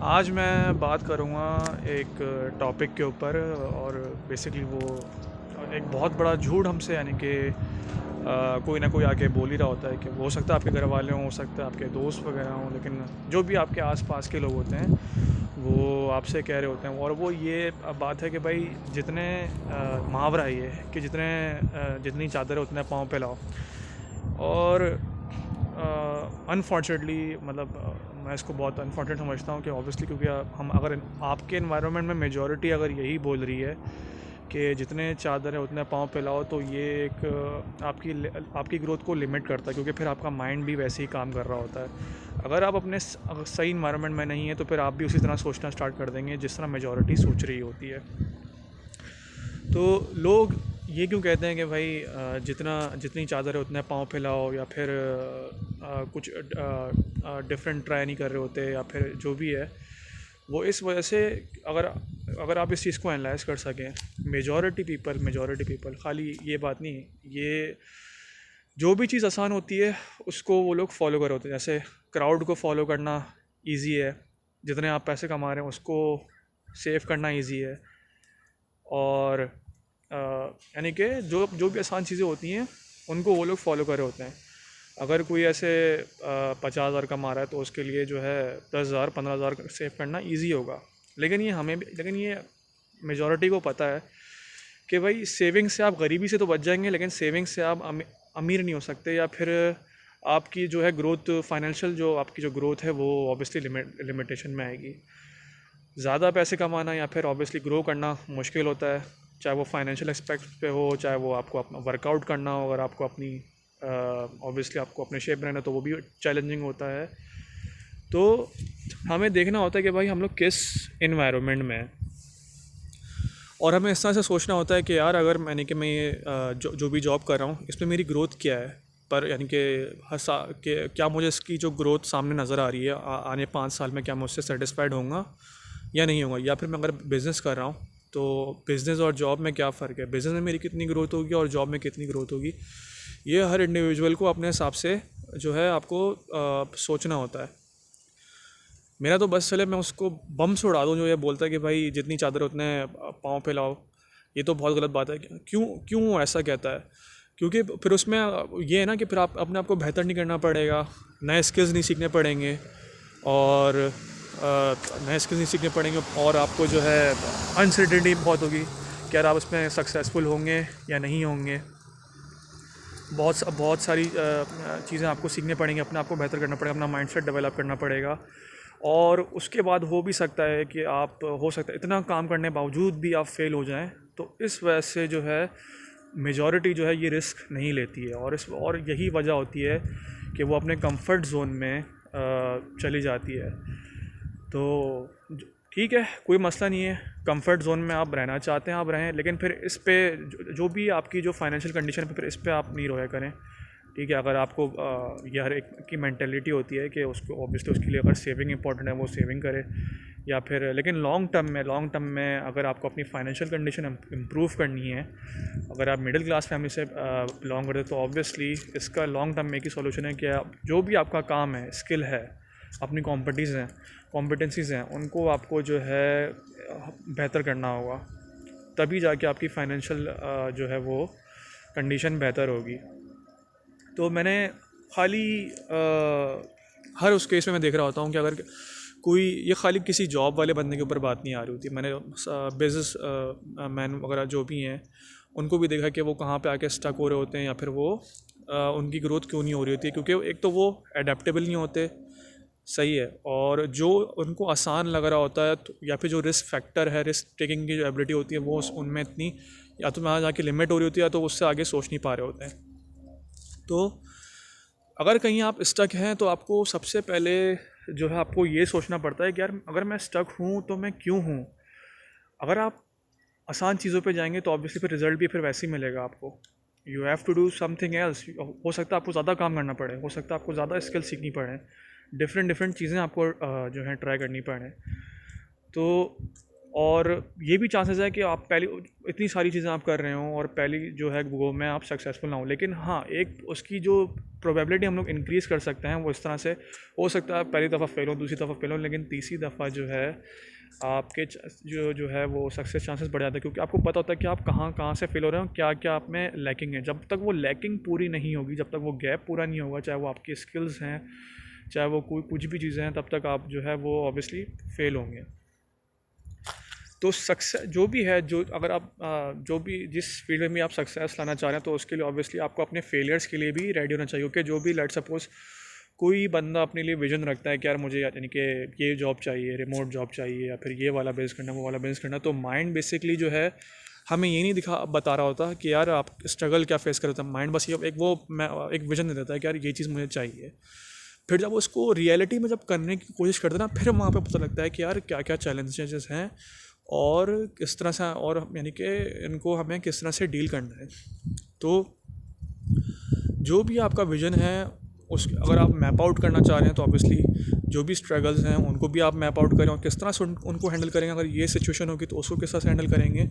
आज मैं बात करूँगा एक टॉपिक के ऊपर और बेसिकली वो एक बहुत बड़ा झूठ हमसे यानी कि कोई ना कोई आके बोल ही रहा होता है कि वो हो सकता है आपके घर वाले हों, हो सकता है आपके दोस्त वगैरह हों, लेकिन जो भी आपके आसपास के लोग होते हैं वो आपसे कह रहे होते हैं। और वो ये बात है कि भाई जितने मुहावरा है ये कि जितनी चादर है उतने पाँव पे लाओ। और अनफॉर्चुनेटली मतलब मैं इसको बहुत अनफॉर्चुनेट समझता हूँ कि ऑब्वियसली क्योंकि हम अगर आपके इन्वायरमेंट में मेजॉरिटी अगर यही बोल रही है कि जितने चादर है उतने पाँव पे लाओ, तो ये एक आपकी ग्रोथ को लिमिट करता है, क्योंकि फिर आपका माइंड भी वैसे ही काम कर रहा होता है। अगर आप अपने अगर सही इन्वायरमेंट में नहीं है तो फिर आप भी उसी तरह सोचना स्टार्ट कर देंगे जिस तरह मेजॉरिटी सोच रही होती है। तो लोग ये क्यों कहते हैं कि भाई जितनी चादर है उतने पाँव फैलाओ, या फिर कुछ डिफरेंट ट्राई नहीं कर रहे होते, या फिर जो भी है वो इस वजह से। अगर अगर आप इस चीज़ को एनालाइज कर सकें, मेजॉरिटी पीपल खाली ये बात नहीं, ये जो भी चीज़ आसान होती है उसको वो लोग फॉलो कर रहे होते हैं। जैसे क्राउड को फॉलो करना इजी है, जितने आप पैसे कमा रहे हैं उसको सेव करना इजी है। और यानी कि जो जो भी आसान चीज़ें होती हैं उनको वो लोग फॉलो कर रहे होते हैं। अगर कोई ऐसे 50,000 कमा रहा है तो उसके लिए जो है 10,000 15,000 सेव करना इजी होगा। लेकिन ये मेजॉरिटी को पता है कि भाई सेविंग से आप गरीबी से तो बच जाएंगे, लेकिन सेविंग से आप अमीर नहीं हो सकते, या फिर आपकी जो है ग्रोथ, फाइनेंशियल जो आपकी जो ग्रोथ है वो ऑब्वियसली लिमिटेशन में आएगी। ज़्यादा पैसे कमाना या फिर ऑब्वियसली ग्रो करना मुश्किल होता है, चाहे वो फाइनेंशियल एस्पेक्ट पे हो, चाहे वो आपको अपना वर्कआउट करना हो। अगर आपको अपनी ऑब्वियसली आपको अपने शेप रहना, तो वो भी चैलेंजिंग होता है। तो हमें देखना होता है कि भाई हम लोग किस इन्वायरमेंट में हैं, और हमें इस तरह से सोचना होता है कि यार अगर मैंने कि मैं ये जो भी जॉब कर रहा हूँ इसमें मेरी ग्रोथ क्या है, पर यानी कि क्या मुझे इसकी जो ग्रोथ सामने नज़र आ रही है आने 5 साल में, क्या मैं उससे सेटिस्फाइड होऊंगा या नहीं होगा। या फिर मैं अगर बिज़नेस कर रहा हूँ तो बिज़नेस और जॉब में क्या फ़र्क है, बिज़नेस में मेरी कितनी ग्रोथ होगी और जॉब में कितनी ग्रोथ होगी। ये हर इंडिविजुअल को अपने हिसाब से जो है आपको सोचना होता है। मेरा तो बस चले मैं उसको बम से उड़ा दूँ जो ये बोलता है कि भाई जितनी चादर उतने पाँव फैलाओ। ये तो बहुत गलत बात है। क्यों क्यों वो ऐसा कहता है? क्योंकि फिर उसमें ये है ना कि फिर आप अपने आप को बेहतर नहीं करना पड़ेगा, नए स्किल्स नहीं सीखने पड़ेंगे, और नए स्किल्स नहीं सीखने पड़ेंगे, और आपको जो है अनसर्टेनिटी बहुत होगी कि यार आप उसमें सक्सेसफुल होंगे या नहीं होंगे। बहुत सारी चीज़ें आपको सीखने पड़ेंगी, अपने आप को बेहतर करना पड़ेगा, अपना माइंडसेट डेवलप करना पड़ेगा। और उसके बाद हो भी सकता है कि आप, हो सकता है इतना काम करने के बावजूद भी आप फेल हो जाएं। तो इस वजह से जो है मेजॉरिटी जो है ये रिस्क नहीं लेती है, और यही वजह होती है कि वो अपने कंफर्ट जोन में चली जाती है। तो ठीक है, कोई मसला नहीं है, कंफर्ट जोन में आप रहना चाहते हैं आप रहें, लेकिन फिर इस पे जो भी आपकी जो फाइनेंशियल कंडीशन है फिर इस पे आप नहीं रोया करें। ठीक है, अगर आपको ये हर एक की मेंटेलिटी होती है कि उसको ऑब्वियसली उसके लिए अगर सेविंग इंपॉर्टेंट है वो सेविंग करे, या फिर लेकिन लॉन्ग टर्म में अगर आपको अपनी फाइनेंशियल कंडीशन इम्प्रूव करनी है, अगर आप मिडिल क्लास फैमिली से बिलोंग करते हैं, तो ऑब्वियसली इसका लॉन्ग टर्म में एक ही सोल्यूशन है कि आप जो भी आपका काम है, स्किल है, अपनी कॉम्पिटेंसीज़ हैं, उनको आपको जो है बेहतर करना होगा। तभी जाके आपकी फाइनेंशियल जो है वो कंडीशन बेहतर होगी। तो मैंने खाली हर उस केस में मैं देख रहा होता हूँ कि अगर कोई, ये खाली किसी जॉब वाले बंदे के ऊपर बात नहीं आ रही होती। मैंने बिजनेस मैन वगैरह जो भी हैं उनको भी देखा कि वो कहाँ पे आके स्टक हो रहे होते हैं, या फिर वो उनकी ग्रोथ क्यों नहीं हो रही होती है। क्योंकि एक तो वो एडेप्टेबल नहीं होते, सही है, और जो उनको आसान लग रहा होता है, तो या फिर जो रिस्क फैक्टर है, रिस्क टेकिंग की जो एबिलिटी होती है वो उनमें इतनी, या तो वहाँ जाके लिमिट हो रही होती है, या तो उससे आगे सोच नहीं पा रहे होते हैं। तो अगर कहीं आप स्टक हैं तो आपको सबसे पहले जो है आपको ये सोचना पड़ता है कि यार अगर मैं स्टक हूँ तो मैं क्यों हूँ। अगर आप आसान चीज़ों पे जाएंगे तो ऑब्वियसली फिर रिज़ल्ट भी फिर वैसे ही मिलेगा आपको। You have to do something else. हो सकता है आपको ज़्यादा काम करना पड़े, हो सकता है आपको ज़्यादा स्किल सीखनी पड़े, डिफरेंट चीज़ें आपको जो है ट्राई करनी पड़े। तो और ये भी चांसेस है कि आप पहली इतनी सारी चीज़ें आप कर रहे हो और पहली जो है गो में आप सक्सेसफुल ना हो, लेकिन हाँ एक उसकी जो प्रोबेबिलिटी हम लोग इंक्रीज़ कर सकते हैं वो इस तरह से हो सकता है पहली दफ़ा फेल हो, दूसरी दफ़ा फेल हो, लेकिन तीसरी दफ़ा जो है आपके जो है वो सक्सेस चांसेस बढ़ जाते हैं, क्योंकि आपको पता होता है कि आप कहाँ कहाँ से फेल हो रहे हो, क्या क्या आप में लैकिंग है। जब तक वो लैकिंग पूरी नहीं होगी, जब तक वो गैप पूरा नहीं होगा, चाहे वो आपकी स्किल्स हैं, चाहे वो कोई कुछ भी चीज़ें हैं, तब तक आप जो है वो ऑब्वियसली फेल होंगे। तो सक्सेस जो भी है, जो अगर आप जो भी जिस फील्ड में भी आप सक्सेस लाना चाह रहे हैं, तो उसके लिए ऑब्वियसली आपको अपने फेलियर्स के लिए भी रेडी होना चाहिए। कि जो भी लेट सपोज कोई बंदा अपने लिए विजन रखता है कि यार मुझे यानी कि ये जॉब चाहिए, रिमोट जॉब चाहिए, या फिर ये वाला बिज़नेस करना, वो वाला बिज़नेस करना, तो माइंड बेसिकली जो है हमें ये नहीं बता रहा होता कि यार आप स्ट्रगल क्या फेस करते हैं। माइंड बस ये एक विजन दे देता है कि यार ये चीज़ मुझे चाहिए। फिर जब उसको रियलिटी में जब करने की कोशिश करते हैं ना, फिर वहाँ पे पता लगता है कि यार क्या क्या चैलेंजेस हैं और किस तरह से, और यानी कि इनको हमें किस तरह से डील करना है। तो जो भी आपका विज़न है उस अगर आप मैप आउट करना चाह रहे हैं, तो ऑब्वियसली जो भी स्ट्रगल्स हैं उनको भी आप मैप आउट करें और किस तरह से उनको हैंडल करेंगे। अगर ये सिचुएशन होगी तो उसको किस तरह से हैंडल करेंगे,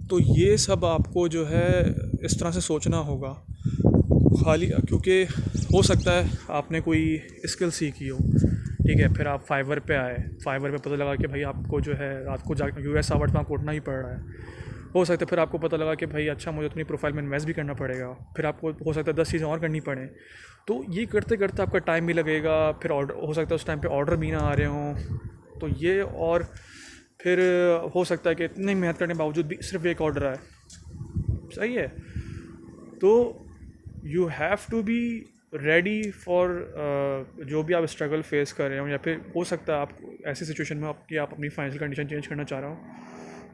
तो ये सब आपको जो है इस तरह से सोचना होगा। खाली क्योंकि हो सकता है आपने कोई स्किल सीखी हो, ठीक है, फिर आप फाइवर पे आए, फाइवर पे पता लगा कि भाई आपको जो है रात को जाकर US आवर्स में उठना ही पड़ रहा है। हो सकता है फिर आपको पता लगा कि भाई अच्छा मुझे अपनी प्रोफाइल में इन्वेस्ट भी करना पड़ेगा, फिर आपको हो सकता है 10 चीज़ें और करनी पड़े। तो ये करते करते आपका टाइम भी लगेगा, फिर ऑर्डर हो सकता है उस टाइम पे ऑर्डर भी ना आ रहे हों, तो ये और फिर हो सकता है कि इतनी मेहनत करने के बावजूद भी सिर्फ एक ऑर्डर आए। सही है। तो you have to be ready for जो भी आप स्ट्रगल फेस कर रहे हो, या फिर हो सकता है आप ऐसी सिचुएशन में आप अपनी फाइनेंशियल कंडीशन चेंज करना चाह रहा हो,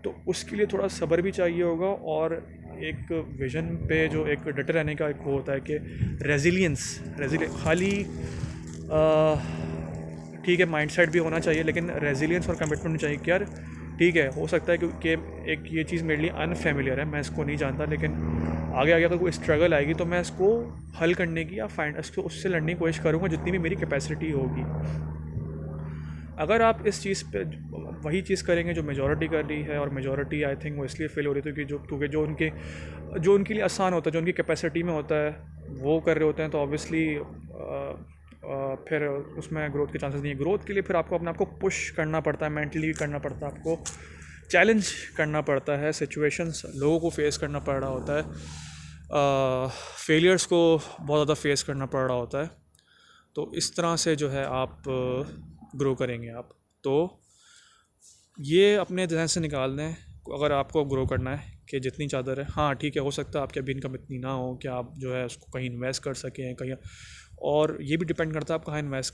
तो उसके लिए थोड़ा सब्र भी चाहिए होगा। और एक विजन पे जो एक डटे रहने का एक वो होता है कि रेजिलियंस खाली ठीक है माइंडसेट भी होना चाहिए, लेकिन रेजिलियंस और कमिटमेंट नहीं चाहिए कि यार ठीक है हो सकता है क्योंकि एक ये चीज़ मेरे लिए अनफेमिलियर है, मैं इसको नहीं जानता, लेकिन आगे आगे अगर कोई स्ट्रगल आएगी तो मैं इसको हल करने की या उससे लड़ने की कोशिश करूँगा जितनी भी मेरी कैपेसिटी होगी। अगर आप इस चीज़ पे वही चीज़ करेंगे जो मेजॉरिटी कर रही है, और मेजॉरिटी आई थिंक वो इसलिए फेल हो रही थी क्योंकि जो उनके लिए आसान होता है, जो उनकी कैपेसिटी में होता है वो कर रहे होते हैं, तो ऑब्वियसली फिर उसमें ग्रोथ के चांसेस नहीं है। ग्रोथ के लिए फिर आपको अपने आप को पुश करना पड़ता है, मेंटली करना पड़ता है, आपको चैलेंज करना पड़ता है, सिचुएशंस लोगों को फेस करना पड़ रहा होता है, फेलियर्स को बहुत ज़्यादा फेस करना पड़ रहा होता है। तो इस तरह से जो है आप ग्रो करेंगे आप। तो ये अपने जहन से निकाल दें अगर आपको ग्रो करना है कि जितनी चादर है, हाँ ठीक है हो सकता है आपकी अभी इनकम इतनी ना हो कि आप जो है उसको कहीं इन्वेस्ट कर सकें कहीं, और ये भी डिपेंड करता है आप कहाँ इन्वेस्ट